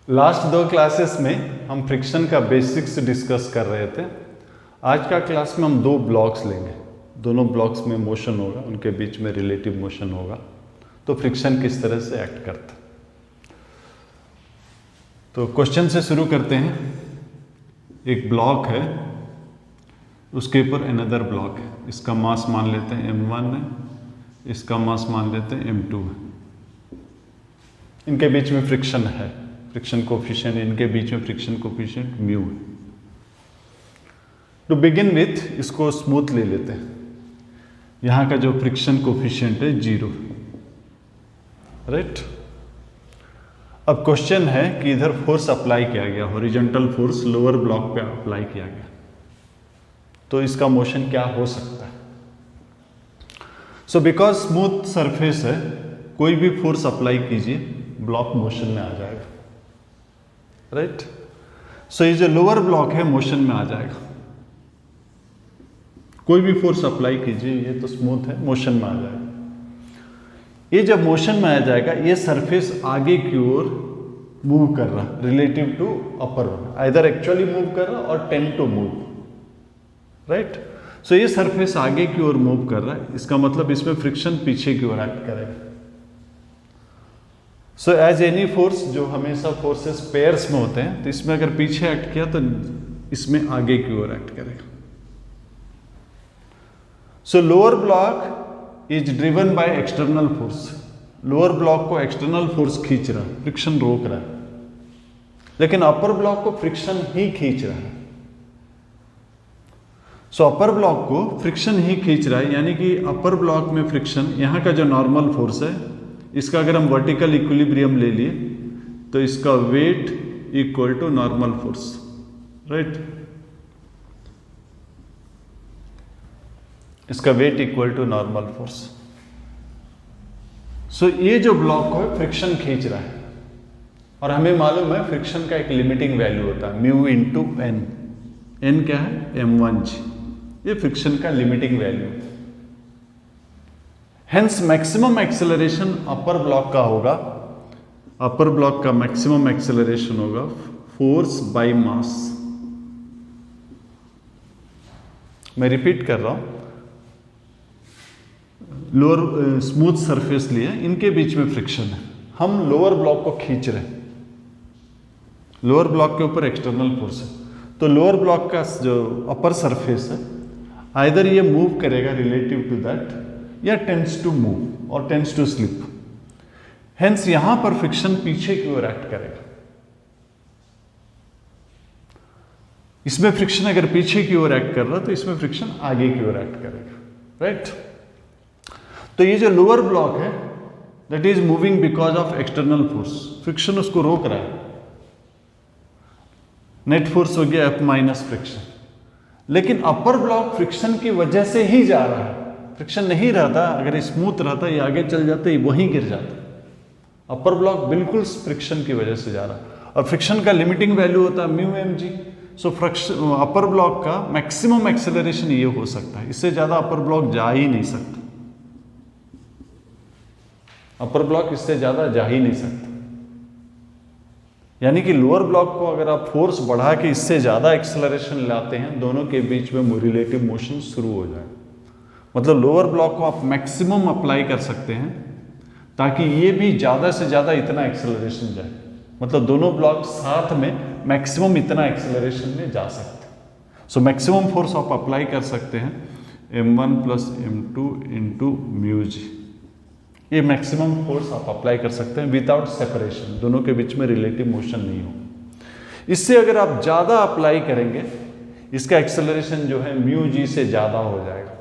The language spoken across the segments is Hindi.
लास्ट 2 क्लासेस में हम फ्रिक्शन का बेसिक्स डिस्कस कर रहे थे। आज का क्लास में हम 2 ब्लॉक्स लेंगे। दोनों ब्लॉक्स में मोशन होगा, उनके बीच में रिलेटिव मोशन होगा, तो फ्रिक्शन किस तरह से एक्ट करता है। तो क्वेश्चन से शुरू करते हैं। एक ब्लॉक है, उसके ऊपर अनदर ब्लॉक है। इसका मास मान लेते हैं m1 है, इसका मास मान लेते हैं m2 है। इनके बीच में फ्रिक्शन है, फ्रिक्शन कोफिशिएंट, इनके बीच में फ्रिक्शन कोफिशिएंट म्यू है। टू बिगिन विथ इसको स्मूथ ले लेते हैं। यहाँ का जो फ्रिक्शन कोफिशिएंट है 0, राइट। अब क्वेश्चन है कि इधर फोर्स अप्लाई किया गया, हॉरिजॉन्टल फोर्स लोअर ब्लॉक पे अप्लाई किया गया, तो इसका मोशन क्या हो सकता है। सो बिकॉज स्मूथ सरफेस है, कोई भी फोर्स अप्लाई कीजिए ब्लॉक मोशन में आ जाएगा, राइट। सो ये जो लोअर ब्लॉक है मोशन में आ जाएगा। कोई भी फोर्स अप्लाई कीजिए, ये तो स्मूथ है, मोशन में आ जाएगा। ये जब मोशन में आ जाएगा, ये सरफेस आगे की ओर मूव कर रहा relative to upper one, either actually move कर रहा और tend to move, right. So ये सरफेस आगे की ओर मूव कर रहा है, इसका मतलब इसमें फ्रिक्शन पीछे की ओर एक्ट करेगा। सो एज एनी फोर्स, जो हमेशा फोर्सेस पेयर्स में होते हैं, तो इसमें अगर पीछे एक्ट किया तो इसमें आगे की ओर एक्ट करेगा। सो lower block is driven by external force. Lower block को एक्सटर्नल फोर्स खींच रहा है, फ्रिक्शन रोक रहा है, लेकिन अपर ब्लॉक को फ्रिक्शन ही खींच रहा है। सो अपर ब्लॉक को फ्रिक्शन ही खींच रहा है, यानी कि अपर ब्लॉक में फ्रिक्शन, यहाँ का जो नॉर्मल फोर्स है, इसका अगर हम वर्टिकल इक्विलिब्रियम ले लिए तो इसका weight equal to normal force, right. इसका weight equal to normal force. So ये जो ब्लॉक है फ्रिक्शन खींच रहा है, और हमें मालूम है फ्रिक्शन का एक लिमिटिंग वैल्यू होता है म्यू इंटू एन। एन क्या है? m1g। ये फ्रिक्शन का लिमिटिंग वैल्यू है। हेंस मैक्सिमम एक्सेलरेशन अपर ब्लॉक का होगा। अपर ब्लॉक का मैक्सिमम एक्सेलरेशन होगा फोर्स बाय मास। मैं रिपीट कर रहा हूं, लोअर स्मूथ सरफेस लिए, इनके बीच में फ्रिक्शन है, हम लोअर ब्लॉक को खींच रहे हैं, लोअर ब्लॉक के ऊपर एक्सटर्नल फोर्स है, तो लोअर ब्लॉक का जो अपर सरफेस है, आइदर ये मूव करेगा रिलेटिव टू दैट, या टेंड्स टू मूव और टेंड्स टू स्लिप। हेंस यहां पर फ्रिक्शन पीछे की ओर एक्ट करेगा। इसमें फ्रिक्शन अगर पीछे की ओर एक्ट कर रहा तो इसमें फ्रिक्शन आगे की ओर एक्ट करेगा, राइट। तो ये जो लोअर ब्लॉक है that is moving because of external force, friction उसको रोक रहा है। नेट फोर्स हो गया F माइनस फ्रिक्शन। लेकिन अपर ब्लॉक फ्रिक्शन की वजह से ही जा रहा है, फ्रिक्शन नहीं रहता, अगर स्मूथ रहता ये आगे चल जाता, ये वहीं गिर जाता। अपर ब्लॉक बिल्कुल फ्रिक्शन की वजह से जा रहा है, और फ्रिक्शन का लिमिटिंग वैल्यू होता है म्यू mg। सो फ्रिक्शन अपर ब्लॉक का मैक्सिमम एक्सेलरेशन ये हो सकता है, इससे ज्यादा अपर ब्लॉक जा ही नहीं सकता। अपर ब्लॉक इससे ज्यादा जा ही नहीं सकता, यानी कि लोअर ब्लॉक को अगर आप फोर्स बढ़ा के इससे ज्यादा एक्सेलरेशन लाते हैं, दोनों के बीच में रिलेटिव मोशन शुरू हो जाए। मतलब लोअर ब्लॉक को आप मैक्सिमम अप्लाई कर सकते हैं ताकि ये भी ज्यादा से ज्यादा इतना एक्सेलरेशन जाए, मतलब दोनों ब्लॉक साथ में मैक्सिमम इतना एक्सेलरेशन में जा सकते हैं। सो मैक्सिमम फोर्स आप अप्लाई कर सकते हैं m1 plus m2 into mu जी। ये मैक्सिमम फोर्स आप अप्लाई कर सकते हैं विदाउट सेपरेशन, दोनों के बीच में रिलेटिव मोशन नहीं हो। इससे अगर आप ज्यादा अप्लाई करेंगे, इसका एक्सेलरेशन जो है म्यू जी से ज्यादा हो जाएगा।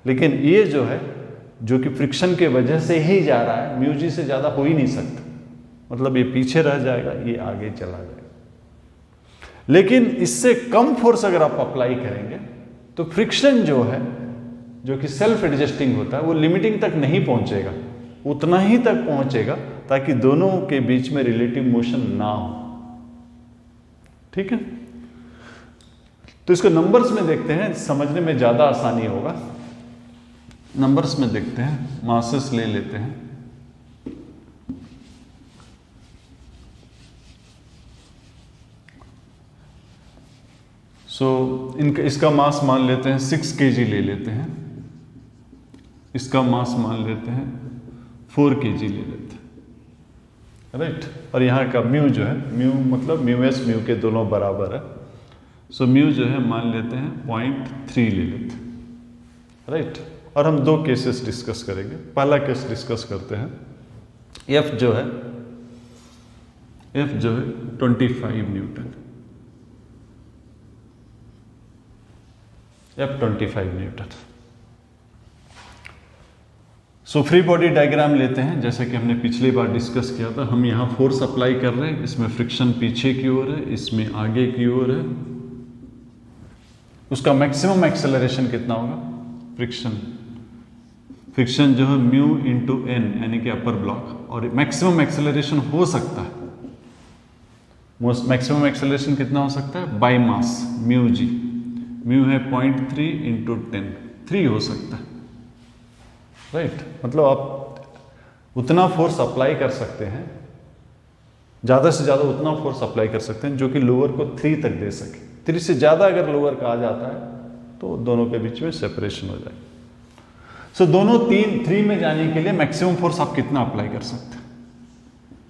लेकिन ये जो है, जो कि फ्रिक्शन के वजह से ही जा रहा है, म्यू जी से ज्यादा हो ही नहीं सकता, मतलब ये पीछे रह जाएगा, ये आगे चला जाएगा। लेकिन इससे कम फोर्स अगर आप अप्लाई करेंगे तो फ्रिक्शन जो है, जो कि सेल्फ एडजस्टिंग होता है, वो लिमिटिंग तक नहीं पहुंचेगा, उतना ही तक पहुंचेगा ताकि दोनों के बीच में रिलेटिव मोशन ना हो, ठीक है। तो इसको नंबर्स में देखते हैं, समझने में ज्यादा आसानी होगा। नंबर्स में देखते हैं, मासेस ले लेते हैं। सो इसका मास मान लेते हैं 6 kg ले लेते हैं, इसका मास मान लेते हैं 4 kg ले लेते हैं, राइट। और यहाँ का म्यू जो है, म्यू मतलब म्यू एस म्यू के दोनों बराबर है, सो म्यू जो है मान लेते हैं 0.3 ले लेते हैं, राइट। और हम 2 केसेस डिस्कस करेंगे। पहला केस डिस्कस करते हैं। एफ जो है 25 Newton, F 25 Newton. So free body diagram लेते हैं, जैसे कि हमने पिछली बार डिस्कस किया था। हम यहाँ फोर्स अप्लाई कर रहे हैं, इसमें फ्रिक्शन पीछे की ओर है, इसमें आगे की ओर है। उसका मैक्सिमम एक्सेलरेशन कितना होगा? फ्रिक्शन जो है म्यू इंटू एन यानी कि अपर ब्लॉक, और मैक्सिमम एक्सेलरेशन हो सकता है, मैक्सिमम एक्सेलरेशन कितना हो सकता है? By mass mu g, mu है 0.3 इंटू 10, 3 हो सकता है, राइट। मतलब आप उतना फोर्स अप्लाई कर सकते हैं, ज़्यादा से ज़्यादा उतना फोर्स अप्लाई कर सकते हैं जो कि लोअर को 3 तक दे सके। 3 से ज़्यादा अगर लोअर का आ जाता है तो दोनों के बीच में सेपरेशन हो जाएगी। सो दोनों 3 में जाने के लिए मैक्सिमम फोर्स आप कितना अप्लाई कर सकते हैं?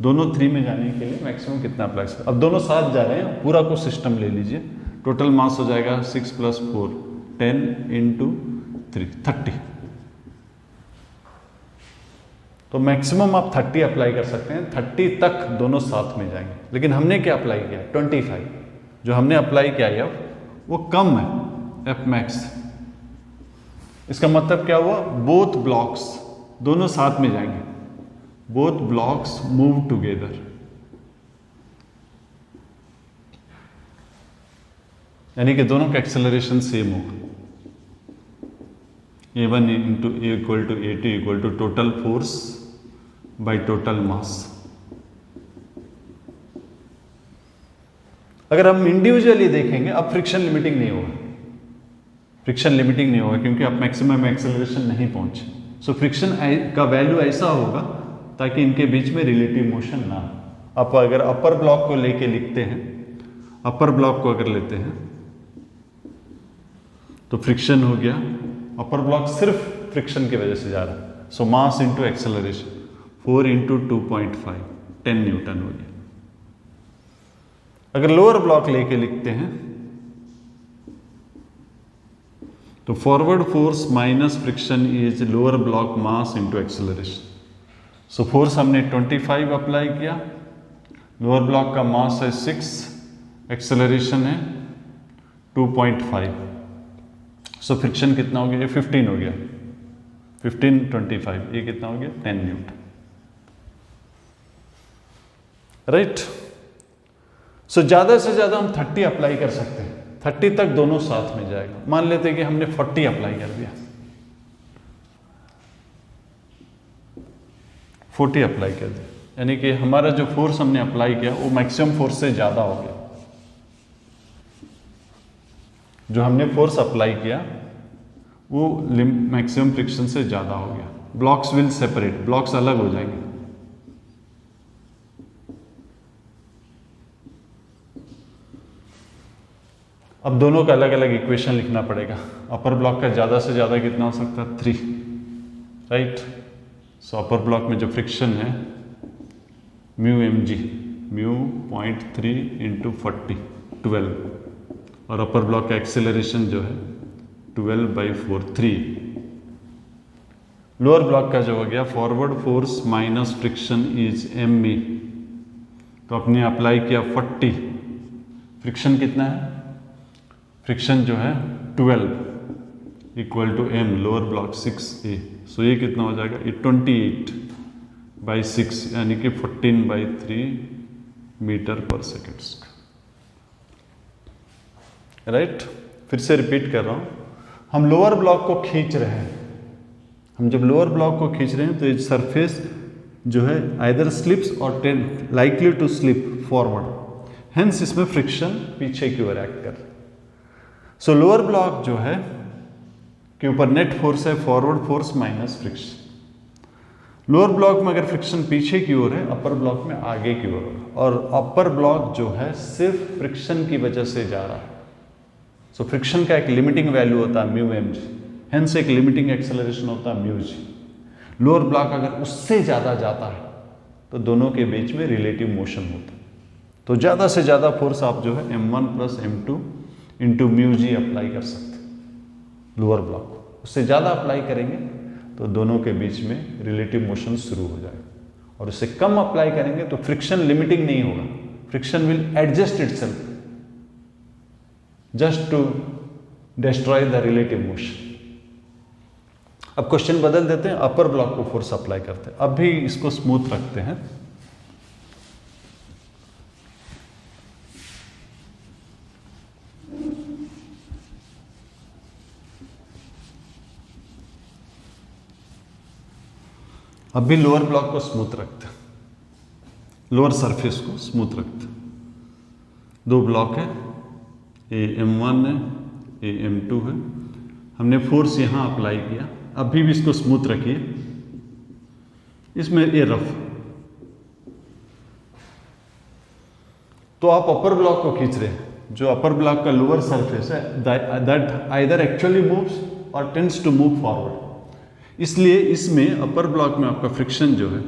दोनों 3 में जाने के लिए मैक्सिमम कितना अप्लाई कर सकते हैं? अब दोनों साथ जा रहे हैं, पूरा को सिस्टम ले लीजिए। टोटल मास हो जाएगा 6 + 4 10 इंटू 3 30। तो मैक्सिमम आप 30 अप्लाई कर सकते हैं, 30 तक दोनों साथ में जाएंगे। लेकिन हमने क्या अप्लाई किया? 25 जो हमने अप्लाई किया एफ वो कम है, एफ मैक्स। इसका मतलब क्या हुआ? बोथ ब्लॉक्स दोनों साथ में जाएंगे, बोथ ब्लॉक्स मूव टुगेदर। यानी कि दोनों का एक्सेलरेशन सेम होगा। A1 into A equal to A2 equal to total force by total mass. अगर हम इंडिविजुअली देखेंगे, अब फ्रिक्शन लिमिटिंग नहीं होगा, फ्रिक्शन लिमिटिंग नहीं होगा क्योंकि अब मैक्सिमम एक्सेलरेशन नहीं पहुंचे। सो फ्रिक्शन का वैल्यू ऐसा होगा ताकि इनके बीच में रिलेटिव मोशन ना हो। आप अगर अपर ब्लॉक को लेके लिखते हैं, अपर ब्लॉक को अगर लेते हैं तो फ्रिक्शन हो गया, अपर ब्लॉक सिर्फ फ्रिक्शन की वजह से जा रहा है। So mass into acceleration 4 into 2.5 10 newton हो गया। अगर लोअर ब्लॉक लेके लिखते हैं तो forward force minus friction is lower block mass into acceleration. So force हमने 25 अप्लाई किया, लोअर ब्लॉक का मास है 6, एक्सेलरेशन है 2.5। सो फ्रिक्शन कितना हो गया? ये 15 हो गया, 15 25, ये कितना हो गया? 10 न्यूटन, राइट। सो ज़्यादा से ज़्यादा हम 30 अप्लाई कर सकते हैं, 30 तक दोनों साथ में जाएगा। मान लेते हैं कि हमने 40 अप्लाई कर दिया, 40 अप्लाई कर दिया, यानी कि हमारा जो फोर्स हमने अप्लाई किया वो मैक्सिमम फोर्स से ज़्यादा हो गया। जो हमने फोर्स अप्लाई किया वो मैक्सिमम फ्रिक्शन से ज़्यादा हो गया। ब्लॉक्स विल सेपरेट, ब्लॉक्स अलग हो जाएंगे। अब दोनों का अलग अलग इक्वेशन लिखना पड़ेगा। अपर ब्लॉक का ज़्यादा से ज़्यादा कितना हो सकता है? 3, राइट। सो अपर ब्लॉक में जो फ्रिक्शन है mu m g, mu 0.3 into 40 12, और अपर ब्लॉक का एक्सेलरेशन जो है 12/4 3। लोअर ब्लॉक का जो हो गया forward force minus friction is m a, तो आपने अप्लाई किया 40, फ्रिक्शन कितना है? फ्रिक्शन जो है 12 equal to M, lower block 6A। So ये कितना हो जाएगा? ये 28/6 यानी कि 14/3 मीटर पर सेकेंड, राइट। फिर से रिपीट कर रहा हूं, हम लोअर ब्लॉक को खींच रहे हैं। हम जब लोअर ब्लॉक को खींच रहे हैं तो ये सरफेस जो है आइदर स्लिप्स और likely to slip forward, hence इसमें फ्रिक्शन पीछे की ओर एक्ट कर रहा है। सो लोअर ब्लॉक जो है के ऊपर नेट फोर्स है forward force minus friction. Lower block में अगर फ्रिक्शन पीछे की ओर है, अपर ब्लॉक में आगे की ओर होगा, और अपर ब्लॉक जो है सिर्फ फ्रिक्शन की वजह से जा रहा है, सो फ्रिक्शन का एक लिमिटिंग वैल्यू होता है म्यू एम जी, हेंस एक लिमिटिंग एक्सेलरेशन होता है म्यू जी। लोअर ब्लॉक अगर उससे ज़्यादा जाता है तो दोनों के बीच में रिलेटिव मोशन होता है। तो ज़्यादा से ज़्यादा फोर्स आप जो है m1 plus m2 into mu g apply कर सकते हैं लोअर ब्लॉक को। उससे ज़्यादा अप्लाई करेंगे तो दोनों के बीच में रिलेटिव मोशन शुरू हो जाएगा, और उससे कम अप्लाई करेंगे तो फ्रिक्शन लिमिटिंग नहीं होगा, friction will adjust itself just to destroy the relative motion. अब क्वेश्चन बदल देते हैं, अपर ब्लॉक को फोर्स अप्लाई करते हैं। अब भी इसको स्मूथ रखते हैं। अब भी लोअर ब्लॉक को स्मूथ रखते हैं, लोअर सरफेस को स्मूथ रखते हैं। दो ब्लॉक है, ए m1 है, ए m2 है। हमने फोर्स यहां अप्लाई किया, अभी भी इसको स्मूथ रखिए। इसमें ये रफ, तो आप अपर ब्लॉक को खींच रहे हैं। जो अपर ब्लॉक का लोअर सरफेस है दैट आइदर एक्चुअली मूव्स और टेंड्स टू मूव फॉरवर्ड। इसलिए इसमें अपर ब्लॉक में आपका फ्रिक्शन जो है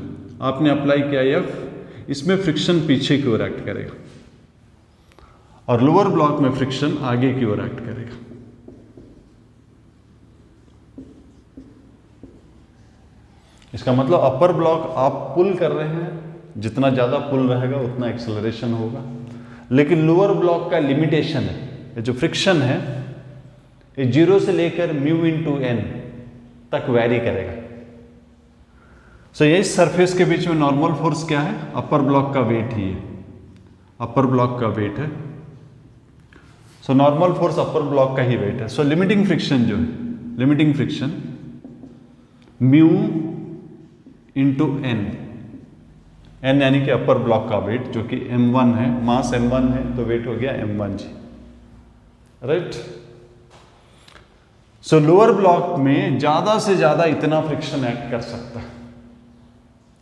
आपने अप्लाई किया F, इसमें फ्रिक्शन पीछे की ओर एक्ट करेगा और लोअर ब्लॉक में फ्रिक्शन आगे की ओर एक्ट करेगा। इसका मतलब अपर ब्लॉक आप पुल कर रहे हैं, जितना ज्यादा पुल रहेगा उतना एक्सेलरेशन होगा, लेकिन लोअर ब्लॉक का लिमिटेशन है, जो फ्रिक्शन है ये 0 से लेकर म्यू इंटू एन तक वैरी करेगा। सो ये सरफेस के बीच में नॉर्मल फोर्स क्या है? अपर ब्लॉक का वेट ही है, अपर ब्लॉक का वेट है। So normal force upper block का ही वेट है। सो लिमिटिंग फ्रिक्शन जो है, limiting friction mu into N, N यानी कि अपर ब्लॉक का वेट जो कि m1 है, मास m1 है तो वेट हो गया m1 जी, राइट। सो लोअर ब्लॉक में ज्यादा से ज्यादा इतना फ्रिक्शन एक्ट कर सकता है,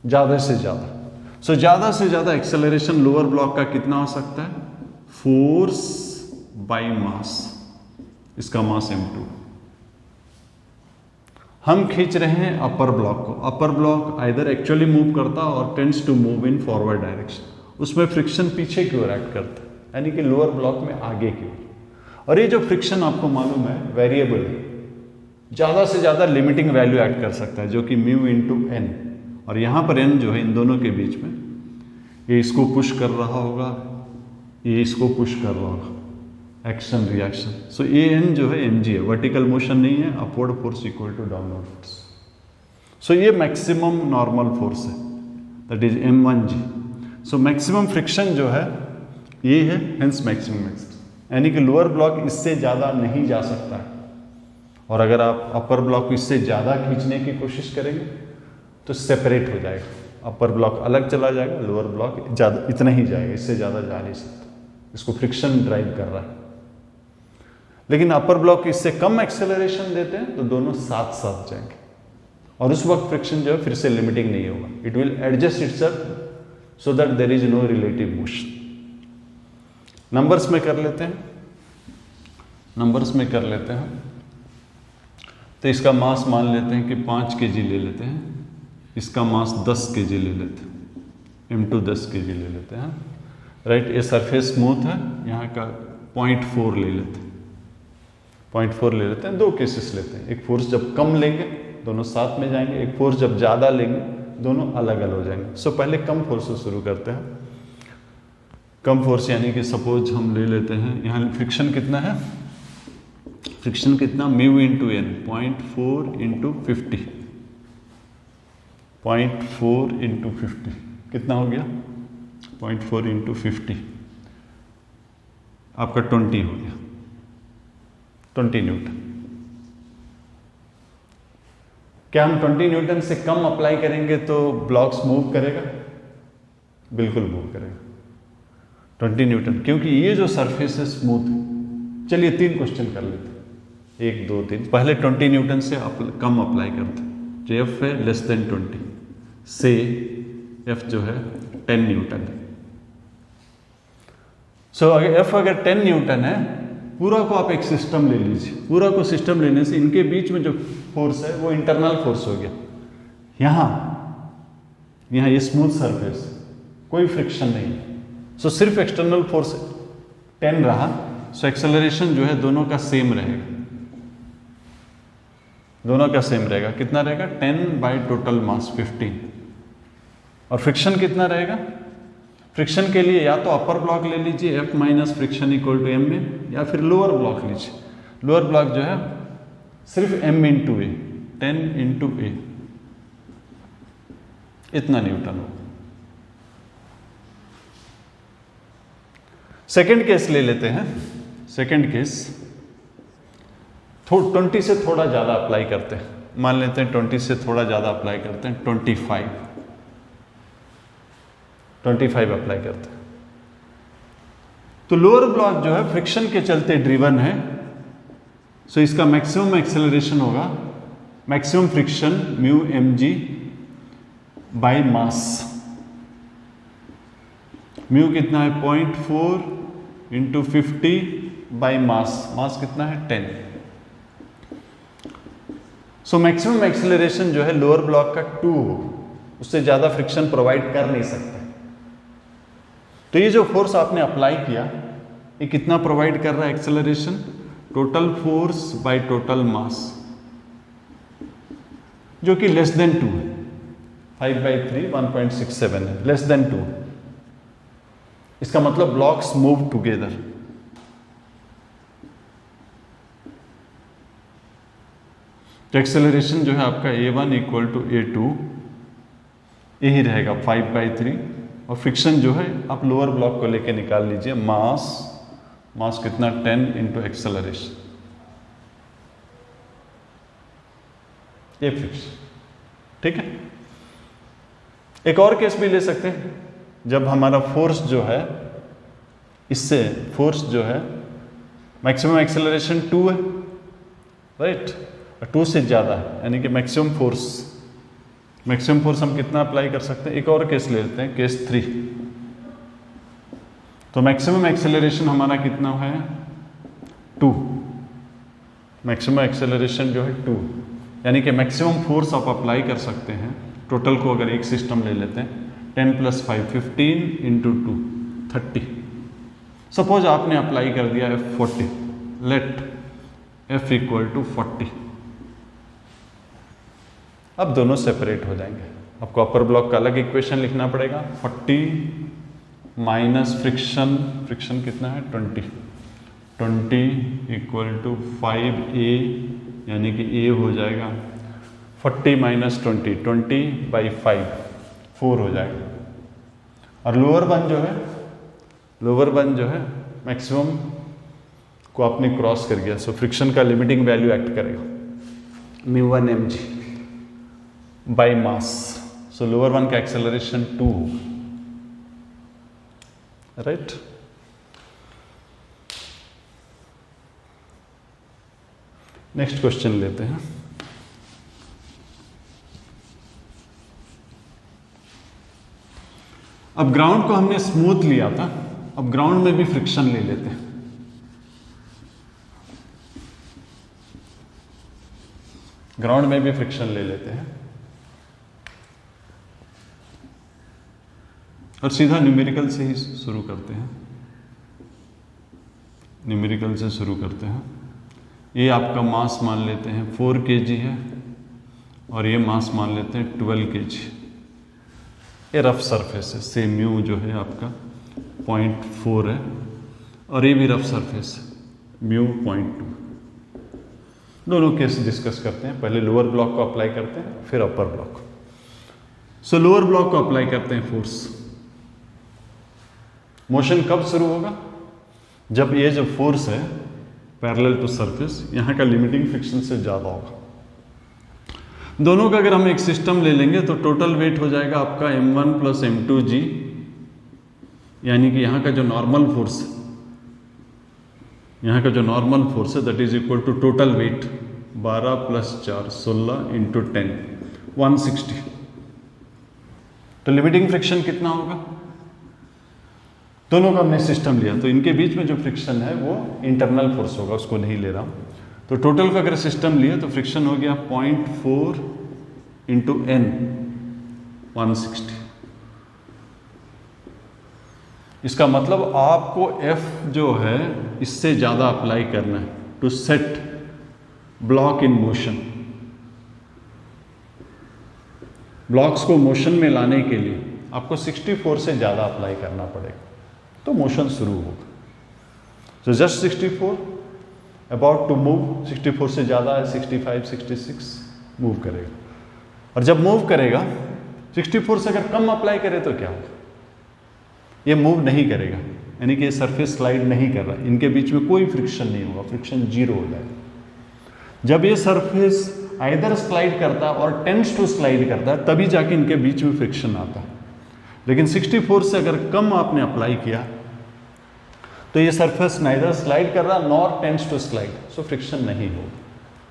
ज्यादा से ज्यादा। सो ज्यादा से ज्यादा एक्सेलरेशन लोअर ब्लॉक का कितना हो सकता है? फोर्स बाय मास, इसका मास m2। हम खींच रहे हैं अपर ब्लॉक को। Upper block either actually move करता और tends to move in forward direction, उसमें फ्रिक्शन पीछे की ओर एक्ट करता है, यानी कि लोअर ब्लॉक में आगे की ओर। और ये जो फ्रिक्शन आपको मालूम है वेरिएबल है, ज्यादा से ज्यादा लिमिटिंग वैल्यू एक्ट कर सकता है जो कि म्यू इंटू एन, और यहां पर एन जो है इन दोनों के बीच में, ये इसको पुश कर रहा होगा, ये इसको पुश कर रहा होगा, action reaction. So A N जो है mg है, वर्टिकल मोशन नहीं है, upward force equal to downward force. So ये मैक्सिमम नॉर्मल फोर्स है, that is m1g। So maximum friction जो है ये है, हेंस मैक्सिमम एक्सेस, यानी कि लोअर ब्लॉक इससे ज्यादा नहीं जा सकता है। और अगर आप अपर ब्लॉक को इससे ज्यादा खींचने की कोशिश करेंगे तो सेपरेट हो जाएगा, अपर ब्लॉक अलग चला जाएगा, लोअर ब्लॉक ज्यादा इतना ही जाएगा, इससे ज्यादा जा नहीं सकता। इसको फ्रिक्शन ड्राइव कर रहा है। लेकिन अपर ब्लॉक इससे कम एक्सेलरेशन देते हैं तो दोनों साथ साथ जाएंगे, और उस वक्त फ्रिक्शन जो है फिर से लिमिटिंग नहीं होगा, it will adjust itself so that there is no relative motion. Numbers में कर लेते हैं, नंबर्स में कर लेते हैं। तो इसका मास मान लेते हैं कि 5 kg ले लेते हैं, इसका मास 10 kg ले लेते हैं, m2 10 kg ले लेते हैं, राइट। ये सरफेस स्मूथ है, यहाँ का 0.4 ले लेते हैं, 0.4 ले लेते हैं। दो केसेस लेते हैं, एक फोर्स जब कम लेंगे दोनों साथ में जाएंगे, एक फोर्स जब ज़्यादा लेंगे दोनों अलग अलग हो जाएंगे। सो पहले कम फोर्स से शुरू करते हैं। कम फोर्स यानी कि सपोज हम ले लेते हैं, यहाँ फ्रिक्शन कितना है? फ्रिक्शन कितना? Mu into N, 0.4 into 50, 0.4 into 50 कितना हो गया? 0.4 इंटू 50 आपका 20 हो गया, 20 न्यूटन। क्या हम 20 न्यूटन से कम अप्लाई करेंगे तो ब्लॉक्स मूव करेगा? बिल्कुल मूव करेगा, 20 न्यूटन, क्योंकि ये जो सरफेस है स्मूथ है। चलिए 3 क्वेश्चन कर लेते हैं, 1 2 3। पहले 20 न्यूटन से कम अप्लाई करते हैं, जो एफ है लेस देन 20 से एफ जो है 10 न्यूटन है। सो अगर एफ अगर 10 न्यूटन है पूरा को आप एक सिस्टम ले लीजिए, पूरा को सिस्टम लेने से इनके बीच में जो फोर्स है वो इंटरनल फोर्स हो गया। यहाँ ये स्मूथ सरफेस, कोई फ्रिक्शन नहीं है, सो सिर्फ एक्सटर्नल फोर्स 10 रहा, सो एक्सेलरेशन जो है दोनों का सेम रहेगा, दोनों का सेम रहेगा। कितना रहेगा? 10 बाई टोटल मास 15। और फ्रिक्शन कितना रहेगा? फ्रिक्शन के लिए या तो अपर ब्लॉक ले लीजिए F minus friction equal to M में, या फिर लोअर ब्लॉक लीजिए। लोअर ब्लॉक जो है सिर्फ M into a, 10 into a, इतना न्यूटन हो। सेकेंड केस ले लेते हैं। सेकेंड केस 20 से थोड़ा ज़्यादा अप्लाई करते हैं, मान लेते हैं 20 से थोड़ा ज़्यादा अप्लाई करते हैं, 25 अप्लाई करते हैं। तो लोअर ब्लॉक जो है फ्रिक्शन के चलते ड्रिवन है, सो इसका मैक्सिमम एक्सेलरेशन होगा, maximum friction mu mg by mass. Mu कितना है? 0.4 इंटू 50 बाई मास, मास कितना है? 10। सो मैक्सिमम एक्सेलरेशन जो है लोअर ब्लॉक का 2 हो, उससे ज़्यादा फ्रिक्शन प्रोवाइड कर नहीं सकते। तो ये जो फोर्स आपने अप्लाई किया, ये कितना प्रोवाइड कर रहा है acceleration? Total force by total mass, जो कि लेस देन 2 है। 5/3 1.67 है, लेस देन 2। इसका मतलब ब्लॉक्स मूव टुगेदर। तो एक्सेलरेशन जो है आपका A1 इक्वल टू A2 यही रहेगा 5/3। और फ्रिक्शन जो है आप लोअर ब्लॉक को लेके निकाल लीजिए, मास कितना? 10 इंटू एक्सेलरेशन, ये फ्रिक्शन। ठीक है। एक और केस भी ले सकते हैं, जब हमारा फोर्स जो है, इससे फोर्स जो है मैक्सिमम एक्सेलरेशन 2 है, राइट, 2 से ज़्यादा है, यानी कि मैक्सिमम फोर्स हम कितना अप्लाई कर सकते हैं? एक और केस ले लेते हैं, केस 3। तो मैक्सिमम एक्सेलरेशन हमारा कितना है? 2। मैक्सिमम एक्सेलरेशन जो है 2, यानी कि मैक्सिमम फोर्स आप अप्लाई कर सकते हैं। टोटल को अगर एक सिस्टम ले लेते हैं, 10 + 5 15 इंटू 2 30। सपोज आपने अप्लाई कर दिया है 40, लेट F इक्वल टू 40। अब दोनों सेपरेट हो जाएंगे, आपको अपर ब्लॉक का अलग इक्वेशन लिखना पड़ेगा। 40 माइनस फ्रिक्शन कितना है? 20 इक्वल टू 5A, यानी कि A हो जाएगा 40 माइनस 20/5 4 हो जाएगा। और लोअर वन जो है मैक्सिमम को आपने क्रॉस कर गया, सो फ्रिक्शन का लिमिटिंग वैल्यू एक्ट करेगा, μ1 mg by mass. So lower one का एक्सेलरेशन 2 होगा, राइट। नेक्स्ट क्वेश्चन लेते हैं। अब ग्राउंड को हमने स्मूथ लिया था, अब ग्राउंड में भी फ्रिक्शन ले लेते हैं। ग्राउंड में भी फ्रिक्शन ले लेते हैं और सीधा न्यूमेरिकल से ही शुरू करते हैं। न्यूमेरिकल से शुरू करते हैं। ये आपका मास मान लेते हैं 4 kg है और ये मास मान लेते हैं 12 kg। ये रफ सरफेस है, सेम म्यू जो है आपका 0.4 है और ये भी रफ सरफेस है, म्यू 0.2। दोनों केस डिस्कस करते हैं। पहले लोअर ब्लॉक को अप्लाई करते हैं, फिर अपर ब्लॉक। सो लोअर ब्लॉक को अप्लाई करते हैं फोर्स। मोशन कब शुरू होगा? जब ये जो फोर्स है पैरेलल टू सरफेस, यहाँ का लिमिटिंग फ्रिक्शन से ज़्यादा होगा। दोनों का अगर हम एक सिस्टम ले लेंगे तो टोटल वेट हो जाएगा आपका m1 + m2g, यानी कि यहाँ का जो नॉर्मल फोर्स है, यहाँ का जो नॉर्मल फोर्स है that is equal to total weight 12 + 4 16 into 10 160। तो लिमिटिंग फ्रिक्शन कितना होगा? दोनों का हमने सिस्टम लिया, तो इनके बीच में जो फ्रिक्शन है वो इंटरनल फोर्स होगा, उसको नहीं ले रहा हूँ। तो टोटल का अगर सिस्टम लिया तो फ्रिक्शन हो गया 0.4 इंटू n 160। इसका मतलब आपको F जो है इससे ज़्यादा अप्लाई करना है to set block in motion. Blocks को मोशन में लाने के लिए आपको 64 से ज़्यादा अप्लाई करना पड़ेगा, तो मोशन शुरू होगा। तो जस्ट 64 अबाउट टू मूव, 64 से ज़्यादा है 65 66 मूव करेगा। और जब मूव करेगा 64 से अगर कम अप्लाई करे तो क्या होगा? ये मूव नहीं करेगा, यानी कि ये सरफेस स्लाइड नहीं कर रहा, इनके बीच में कोई फ्रिक्शन नहीं होगा, फ्रिक्शन जीरो हो जाएगा। जब ये सरफेस आइदर स्लाइड करता है और टेंड्स टू स्लाइड करता है तभी जाके इनके बीच में फ्रिक्शन आता है। लेकिन 64 से अगर कम आपने अप्लाई किया तो ये सरफेस नाइदर स्लाइड कर रहा nor tends to slide, so friction नहीं होगा।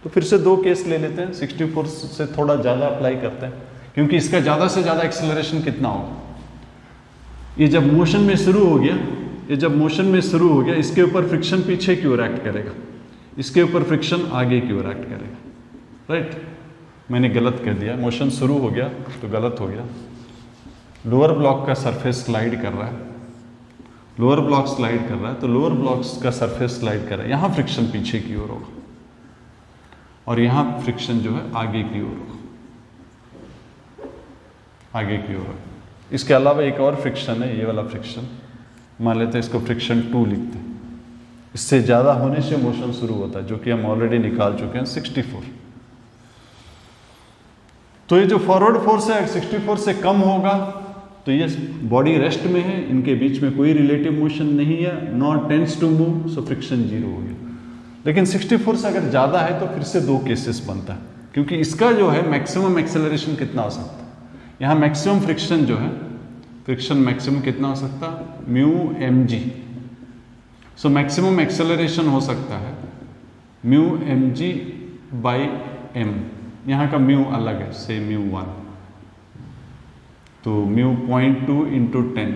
तो फिर से दो केस ले लेते हैं, 64 से थोड़ा ज़्यादा अप्लाई करते हैं, क्योंकि इसका ज़्यादा से ज़्यादा एक्सेलरेशन कितना होगा? ये जब मोशन में शुरू हो गया, इसके ऊपर फ्रिक्शन पीछे की ओर एक्ट करेगा, इसके ऊपर फ्रिक्शन आगे की ओर एक्ट करेगा, राइट? मैंने गलत कह दिया, मोशन शुरू हो गया तो गलत हो गया। लोअर ब्लॉक का सरफेस स्लाइड कर रहा है, लोअर ब्लॉक स्लाइड कर रहा है, तो लोअर ब्लॉक्स का सरफेस स्लाइड कर रहा है, यहाँ फ्रिक्शन पीछे की ओर होगा और यहाँ फ्रिक्शन जो है आगे की ओर होगा, आगे की ओर। इसके अलावा एक और फ्रिक्शन है, ये वाला फ्रिक्शन, मान लेते हैं इसको फ्रिक्शन 2 लिखते हैं। इससे ज़्यादा होने से मोशन शुरू होता है, जो कि हम ऑलरेडी निकाल चुके हैं 64। तो ये जो फॉरवर्ड फोर्स है 64 से कम होगा तो ये बॉडी रेस्ट में है, इनके बीच में कोई रिलेटिव मोशन नहीं है, not tends to move, so friction zero हो गया। लेकिन 64 से अगर ज़्यादा है तो फिर से दो केसेस बनता है, क्योंकि इसका जो है मैक्सिमम एक्सेलरेशन कितना हो सकता है? यहाँ मैक्सिमम फ्रिक्शन जो है, फ्रिक्शन मैक्सिमम कितना हो सकता है? Mu mg। So maximum acceleration हो सकता है म्यू mg बाई m। यहाँ का म्यू अलग है, से म्यू 1, तो म्यू 0.2 इंटू 10।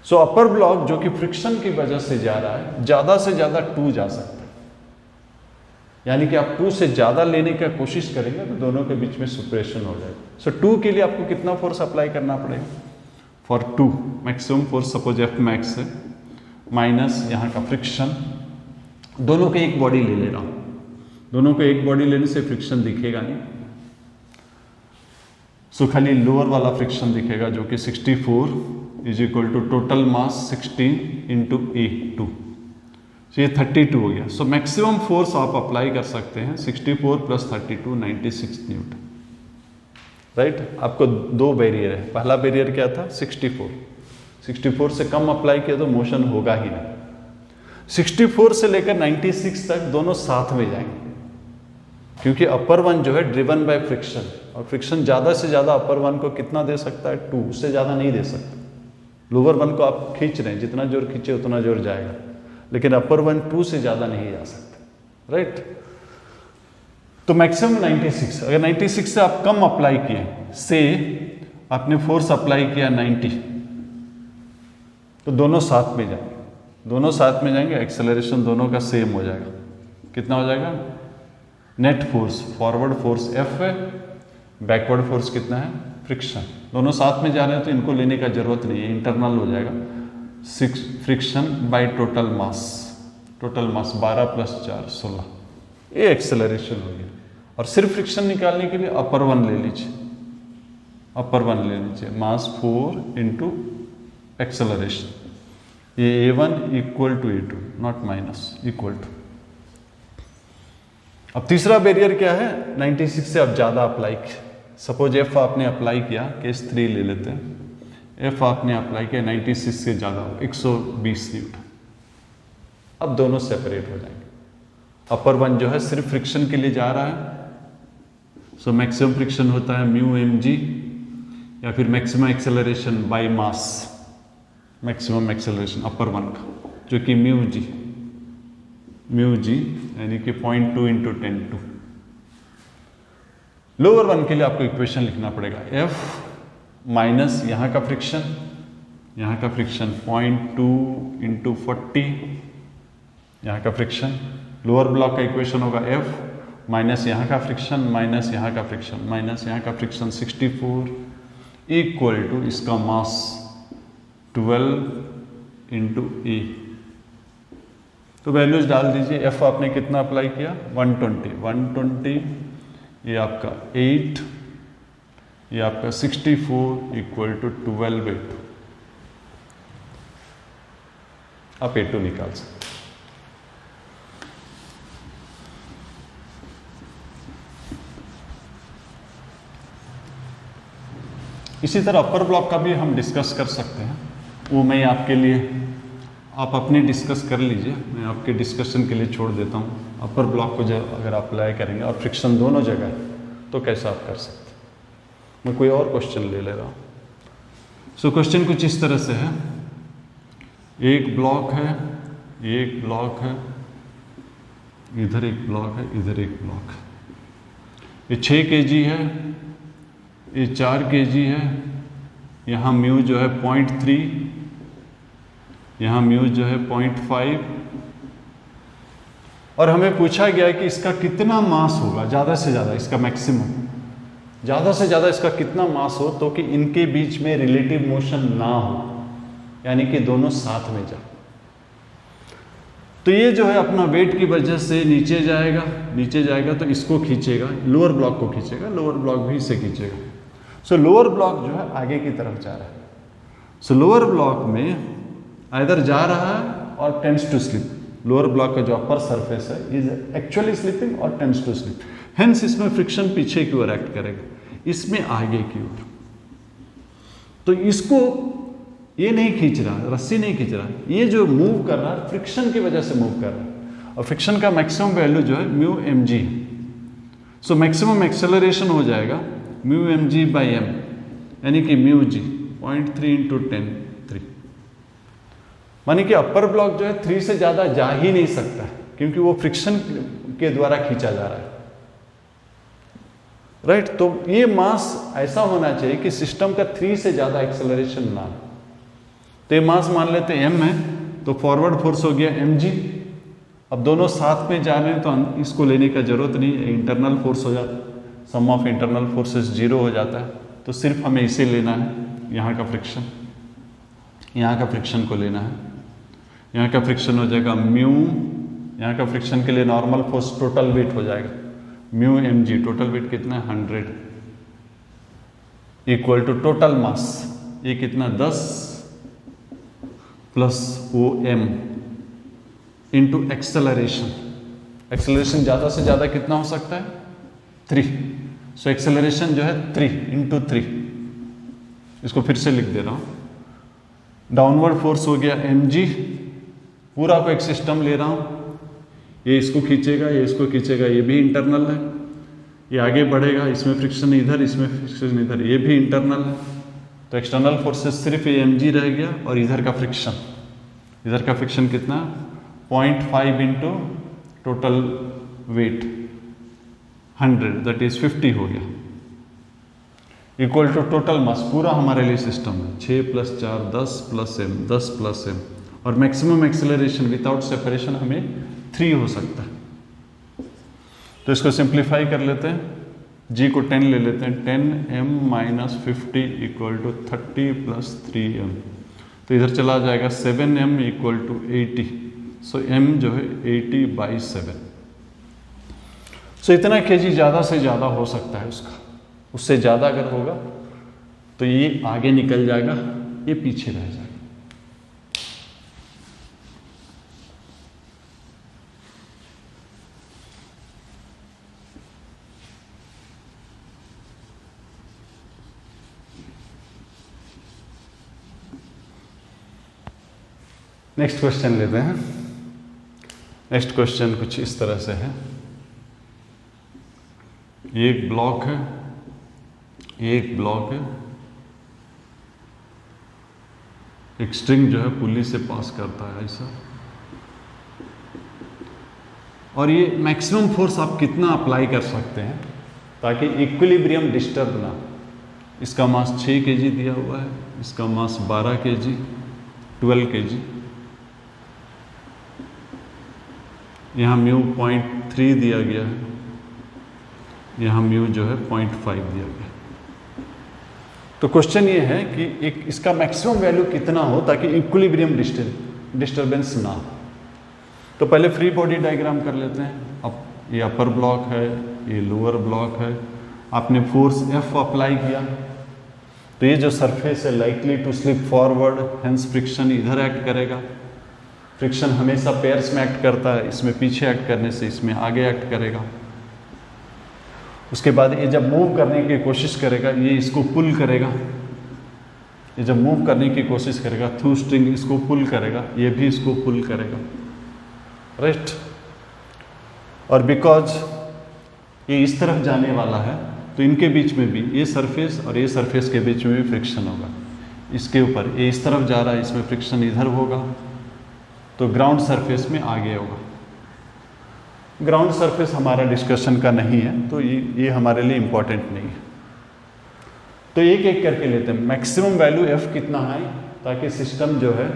सो अपर ब्लॉक जो कि फ्रिक्शन की वजह से जा रहा है, ज़्यादा से ज़्यादा 2 जा सकता है, यानी कि आप 2 से ज़्यादा लेने का कोशिश करेंगे तो दोनों के बीच में सुपरेशन हो जाएगा। सो 2 के लिए आपको कितना फोर्स अप्लाई करना पड़ेगा? For 2 maximum force suppose F max है, माइनस यहाँ का फ्रिक्शन, दोनों के एक बॉडी ले ले रहा हूँ, दोनों को एक बॉडी लेने से फ्रिक्शन दिखेगा नहीं, सो खाली लोअर वाला फ्रिक्शन दिखेगा, जो कि 64 is equal to total mass 16 into E2। So ये 32 हो गया। सो मैक्सिमम फोर्स आप अप्लाई कर सकते हैं 64 प्लस 32 96 न्यूटन, राइट? आपको दो बैरियर है, पहला बैरियर क्या था? 64 से कम अप्लाई किया तो मोशन होगा ही नहीं। 64 से लेकर 96 तक दोनों साथ में जाएंगे, क्योंकि अपर वन जो है ड्रिवन बाय फ्रिक्शन, और फ्रिक्शन ज़्यादा से ज़्यादा अपर वन को कितना दे सकता है? 2, उससे ज़्यादा नहीं दे सकता। लोअर वन को आप खींच रहे हैं, जितना जोर खींचे उतना जोर जाएगा, लेकिन अपर वन 2 से ज़्यादा नहीं जा सकता, राइट? तो मैक्सिमम 96। अगर 96 से आप कम अप्लाई किए, से आपने फोर्स अप्लाई किया 90, तो दोनों साथ में जाएंगे, दोनों साथ में जाएंगे, एक्सेलरेशन दोनों का सेम हो जाएगा। कितना हो जाएगा? Net force, forward force F है, बैकवर्ड फोर्स कितना है? फ्रिक्शन। दोनों साथ में जा रहे हैं तो इनको लेने का जरूरत नहीं है, इंटरनल हो जाएगा। 6 friction by total mass 12 plus 4 16, ये एक्सेलरेशन हो गया। और सिर्फ फ्रिक्शन निकालने के लिए अपर वन ले लीजिए, मास 4 इंटू एक्सेलरेशन, ये A1 equal to A2, not minus, equal to. अब तीसरा बैरियर क्या है? 96 से अब ज़्यादा अप्लाई, सपोज F आपने अप्लाई किया, केस 3 ले लेते हैं, F आपने अप्लाई किया 96 से ज़्यादा 120 न्यूटन। अब दोनों सेपरेट हो जाएंगे। अपर वन जो है सिर्फ फ्रिक्शन के लिए जा रहा है, सो मैक्सिमम फ्रिक्शन होता है म्यू mg, या फिर maximum acceleration by mass, maximum acceleration upper one का, जो कि म्यू जी यानी कि 0.2 इंटू 10⁻²। लोअर वन के लिए आपको इक्वेशन लिखना पड़ेगा, F माइनस यहाँ का फ्रिक्शन, यहाँ का फ्रिक्शन 0.2 इंटू 40, यहाँ का फ्रिक्शन। लोअर ब्लॉक का इक्वेशन होगा F माइनस यहाँ का फ्रिक्शन माइनस यहाँ का फ्रिक्शन माइनस यहाँ का फ्रिक्शन 64 इक्वल टू इसका मास 12 इंटू E। तो वैल्यूज डाल दीजिए। F आपने कितना अप्लाई किया 120, ये आपका 8, ये आपका 64 इक्वल टू 12/2। आप A2 निकाल सकते। इसी तरह अपर ब्लॉक का भी हम डिस्कस कर सकते हैं, वो मैं आपके लिए, आप अपनी डिस्कस कर लीजिए, मैं आपके डिस्कशन के लिए छोड़ देता हूँ। अपर ब्लॉक को जब अगर आप अप्लाई करेंगे और फ्रिक्शन दोनों जगह है तो कैसा आप कर सकते हैं। मैं कोई और क्वेश्चन ले रहा हूँ। सो क्वेश्चन कुछ इस तरह से है, एक ब्लॉक है, एक ब्लॉक है, इधर एक ब्लॉक है, इधर एक ब्लॉक है। ये 6 kg है, ये 4 kg है, यहाँ म्यू जो है 0.3, यहाँ म्यू जो है 0.5, और हमें पूछा गया है कि इसका कितना मास होगा ज़्यादा से ज़्यादा, इसका मैक्सिमम, ज़्यादा से ज़्यादा इसका कितना मास हो तो कि इनके बीच में रिलेटिव मोशन ना हो, यानी कि दोनों साथ में जाए। तो ये जो है अपना वेट की वजह से नीचे जाएगा, नीचे जाएगा तो इसको खींचेगा, लोअर ब्लॉक को खींचेगा, लोअर ब्लॉक भी इसे खींचेगा। सो लोअर ब्लॉक जो है आगे की तरफ जा रहा है। सो लोअर ब्लॉक में इधर जा रहा है और tends to slip. Lower block का जो अपर सरफेस है इज एक्चुअली स्लिपिंग और टेंड्स टू स्लिप, हेंस इसमें फ्रिक्शन पीछे की ओर एक्ट करेगा, इसमें आगे की ओर। तो इसको ये नहीं खींच रहा, रस्सी नहीं खींच रहा, ये जो मूव कर रहा है फ्रिक्शन की वजह से मूव कर रहा है, और फ्रिक्शन का मैक्सिमम वैल्यू जो है mu mg। So maximum acceleration हो जाएगा म्यू mg बाई m, यानी कि म्यू g 0.3 इंटू 10 3, मानी कि अपर ब्लॉक जो है 3 से ज़्यादा जा ही नहीं सकता क्योंकि वो फ्रिक्शन के द्वारा खींचा जा रहा है, राइट। तो ये मास ऐसा होना चाहिए कि सिस्टम का 3 से ज़्यादा एक्सेलरेशन ना हो। तो ये मास मान लेते हैं m है, तो फॉरवर्ड फोर्स हो गया mg। अब दोनों साथ में जा रहे हैं तो इसको लेने का जरूरत नहीं है, इंटरनल फोर्स हो जाता है, सम ऑफ इंटरनल फोर्सेस 0 हो जाता है। तो सिर्फ हमें इसे लेना है, यहाँ का फ्रिक्शन, यहाँ का फ्रिक्शन को लेना है। यहाँ का फ्रिक्शन हो जाएगा म्यू, यहाँ का फ्रिक्शन के लिए नॉर्मल फोर्स टोटल वेट हो जाएगा म्यू mg, टोटल वेट कितना है 100, इक्वल टू टोटल मास, ये कितना 10 plus OM into acceleration. Acceleration ज़्यादा से ज़्यादा कितना हो सकता है 3। सो एक्सेलरेशन जो है 3 इंटू 3, इसको फिर से लिख दे रहा हूँ। डाउनवर्ड फोर्स हो गया mg, पूरा को एक सिस्टम ले रहा हूँ, ये इसको खींचेगा, ये इसको खींचेगा, ये भी इंटरनल है, ये आगे बढ़ेगा, इसमें फ्रिक्शन इधर, इसमें फ्रिक्शन इधर, ये भी इंटरनल है। तो एक्सटर्नल फोर्सेस सिर्फ ये mg रह गया, और इधर का फ्रिक्शन, इधर का फ्रिक्शन कितना 0.5 into total weight 100, that is 50 हो गया, इक्वल टू टोटल मास। पूरा हमारे लिए सिस्टम है 6 + 4 10 + m, 10 + m, और मैक्सिमम एक्सेलरेशन विदाउट सेपरेशन हमें 3 हो सकता है। तो इसको सिंप्लीफाई कर लेते हैं, g को 10 ले लेते हैं, 10m - 50 इक्वल टू 30 + 3m, तो इधर चला जाएगा 7m equal to 80। So m जो है 80/7। सो इतना kg ज़्यादा से ज़्यादा हो सकता है उसका, उससे ज़्यादा अगर होगा तो ये आगे निकल जाएगा, ये पीछे रह जाएगा। नेक्स्ट क्वेश्चन लेते हैं। नेक्स्ट क्वेश्चन कुछ इस तरह से है, एक ब्लॉक है, एक ब्लॉक है, एक स्ट्रिंग जो है पुली से पास करता है ऐसा, और ये मैक्सिमम फोर्स आप कितना अप्लाई कर सकते हैं ताकि इक्विलिब्रियम डिस्टर्ब ना, इसका मास 6 kg दिया हुआ है, इसका मास 12 kg, 12 kg। यहाँ म्यू 0.3 दिया गया है, यहाँ म्यू जो है 0.5 दिया गया है। तो क्वेश्चन ये है कि एक इसका मैक्सिमम वैल्यू कितना हो ताकि इक्विलिब्रियम डिस्टर्बेंस ना हो। तो पहले फ्री बॉडी डायग्राम कर लेते हैं। अब ये अपर ब्लॉक है, ये लोअर ब्लॉक है, आपने फोर्स F अप्लाई किया, तो ये जो सरफेस है likely to slip forward, hence friction इधर एक्ट करेगा। फ्रिक्शन हमेशा पेयर्स में एक्ट करता है, इसमें पीछे एक्ट करने से इसमें आगे एक्ट करेगा। उसके बाद ये जब मूव करने की कोशिश करेगा, ये इसको पुल करेगा। ये जब मूव करने की कोशिश करेगा, थ्रू स्ट्रिंग इसको पुल करेगा, ये भी इसको पुल करेगा, राइट। और बिकॉज ये इस तरफ जाने वाला है, तो इनके बीच में भी, ये सरफेस और ये सरफेस के बीच में भी फ्रिक्शन होगा। इसके ऊपर ये इस तरफ जा रहा है, इसमें फ्रिक्शन इधर होगा, तो ग्राउंड सरफेस में आगे होगा। ग्राउंड सरफेस हमारा डिस्कशन का नहीं है, तो ये हमारे लिए इम्पोर्टेंट नहीं है। तो एक एक करके लेते हैं। मैक्सिमम वैल्यू F कितना है ताकि सिस्टम जो है